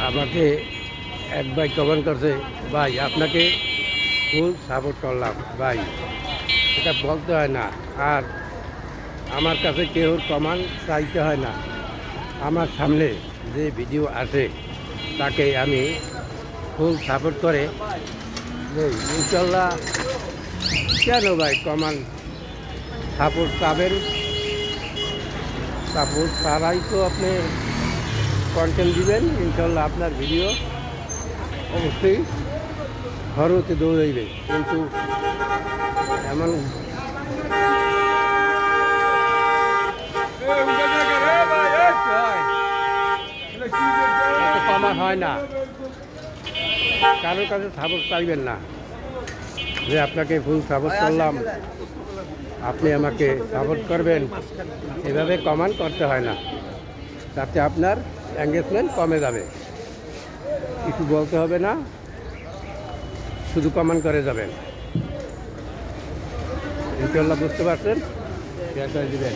আমাকে এক ভাই কমেন্ট করছে, ভাই আপনাকে ফুল সাপোর্ট করলাম ভাই, এটা বলতে হয় না। আর আমার কাছে কেউ কমেন্ট চাইতে হয় না। আমার সামনে যে ভিডিও আসে তাকে আমি ফুল সাপোর্ট করে ইনশাল্লাহ। কেন ভাই কমেন্ট সাপোর্ট পাবেন? সাপোর্ট ছাড়াই তো আপনি কন্টেন্ট দিবেন, ইনশাল্লাহ আপনার ভিডিও অবশ্যই ঘরতে দৌড়াইবে। কিন্তু এমন কমা হয় না। কারোর কাছে সাপোর্ট চাইবেন না যে আপনাকে ফুল সাপোর্ট করলাম, আপনি আমাকে সাপোর্ট করবেন, এভাবে কমেন্ট করতে হয় না। তাতে আপনার এঙ্গেজমেন্ট কমে যাবে। কিছু বলতে হবে না, শুধু কমেন্ট করে যাবেন। ইনশাল্লাহ বুঝতে পারছেন, শেয়ার করে দেবেন।